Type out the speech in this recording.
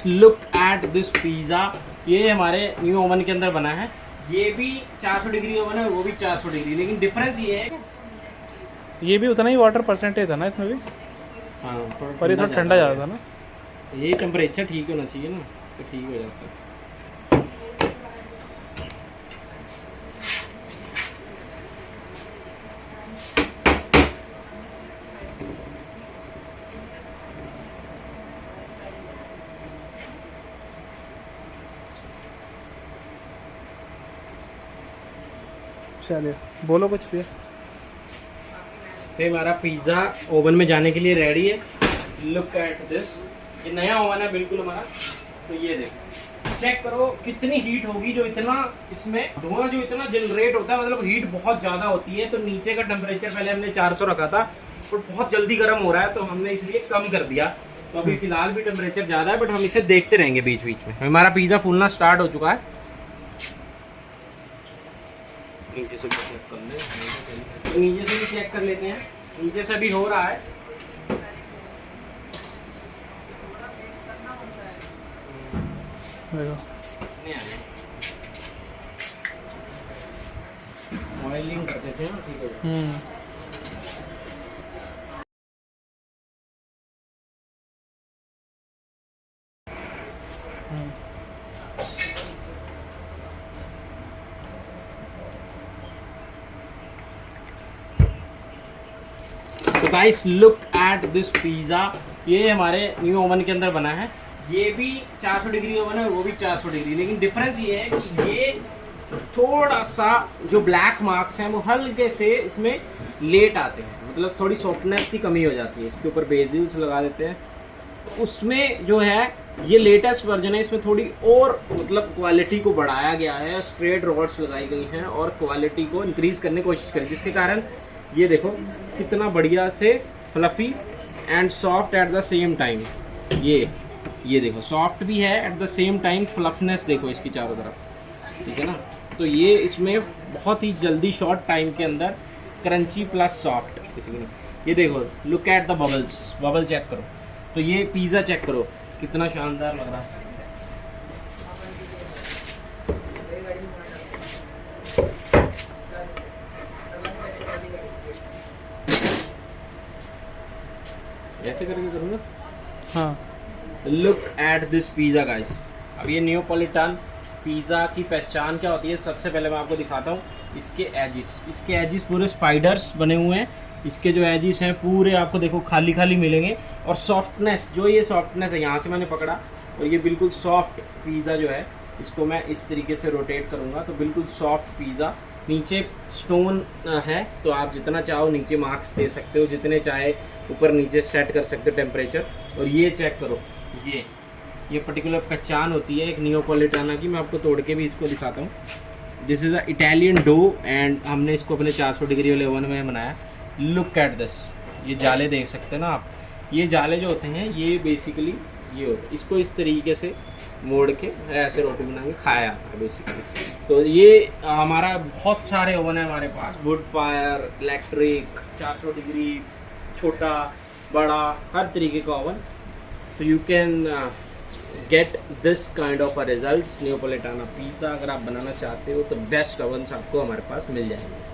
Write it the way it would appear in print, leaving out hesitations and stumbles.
Look at this pizza. ये हमारे new oven के अंदर बना है। ये भी 400 डिग्री ओवन है, वो भी 400 डिग्री, लेकिन डिफरेंस ये है ये भी उतना ही वाटर परसेंटेज था ना इसमें भी। हाँ, पर ये थोड़ा ठंडा ज़्यादा था ना। ये टेम्परेचर ठीक होना चाहिए ना, तो ठीक हो जाता है। चलिए बोलो कुछ भी। तो हमारा पिज़्ज़ा ओवन में जाने के लिए रेडी है। Look at this. ये नया ओवन है बिल्कुल हमारा। तो ये देखो, चेक करो कितनी हीट होगी, जो इतना इसमें धुआं जो इतना जनरेट होता है, मतलब हीट बहुत ज़्यादा होती है। तो नीचे का टेम्परेचर पहले हमने 400 रखा था, और बहुत जल्दी गर्म हो रहा है, तो हमने इसलिए कम कर दिया। तो अभी फिलहाल भी टेम्परेचर ज़्यादा है, बट हम इसे देखते रहेंगे बीच बीच में। हमारा पिज़्ज़ा फूलना स्टार्ट हो चुका है। नीचे से चेक कर ले, तो नीचे से भी चेक कर लेते हैं। नीचे से भी हो रहा है। देखो ऑयलिंग करते थे ना, ठीक है। तो guys look at this pizza. ये हमारे न्यू ओवन के अंदर बना है। ये भी 400 डिग्री ओवन है, वो भी 400 डिग्री, लेकिन डिफरेंस ये है कि ये थोड़ा सा जो ब्लैक मार्क्स हैं वो हल्के से इसमें लेट आते हैं, मतलब थोड़ी सॉफ्टनेस की कमी हो जाती है। इसके ऊपर बेसिल्स लगा देते हैं, उसमें जो है ये लेटेस्ट वर्जन है। इसमें थोड़ी और मतलब क्वालिटी को बढ़ाया गया है, स्ट्रेट रॉड्स लगाई गई हैं और क्वालिटी को इंक्रीज करने की कोशिश करी, जिसके कारण ये देखो कितना बढ़िया से fluffy and soft at the same time. ये देखो सॉफ्ट भी है, एट द सेम टाइम फ्लफनेस देखो इसकी चारों तरफ, ठीक है ना। तो ये इसमें बहुत ही जल्दी शॉर्ट टाइम के अंदर क्रंची प्लस सॉफ्ट। ये देखो look at the bubbles, bubble check करो। तो ये पिज़्ज़ा चेक करो कितना शानदार लग रहा है। ऐसे करके करूँगा। हाँ, look at this pizza guys. अब ये नियोपॉलिटन पिज़्ज़ा की पहचान क्या होती है, सबसे पहले मैं आपको दिखाता हूँ। इसके एजिस पूरे स्पाइडर्स बने हुए हैं। इसके जो एजिस हैं पूरे आपको देखो खाली खाली मिलेंगे, और सॉफ्टनेस, जो ये सॉफ्टनेस है, यहाँ से मैंने पकड़ा और ये बिल्कुल सॉफ्ट पिज़्ज़ा जो है, इसको मैं इस तरीके से रोटेट करूँगा तो बिल्कुल सॉफ्ट पिज़्ज़ा। नीचे स्टोन है, तो आप जितना चाहो नीचे मार्क्स दे सकते हो, जितने चाहे ऊपर नीचे सेट कर सकते हो टेम्परेचर। और ये चेक करो, ये पर्टिकुलर पहचान होती है एक नियोपॉलिटाना की। मैं आपको तोड़ के भी इसको दिखाता हूँ। This is a Italian dough, and हमने इसको अपने 400 डिग्री वाले ओवन में बनाया। Look at this. ये जाले देख सकते हैं ना आप। ये जाले जो होते हैं ये बेसिकली ये होते हैं, इसको इस तरीके से मोड़ के ऐसे रोटी बना के खाया जाता है बेसिकली। तो ये हमारा बहुत सारे ओवन है हमारे पास, वुड फायर, इलेक्ट्रिक, 400 डिग्री, छोटा बड़ा, हर तरीके का ओवन। तो you can get this kind of a results napoletana pizza. अगर आप बनाना चाहते हो तो बेस्ट ओवन्स आपको हमारे पास मिल जाएंगे।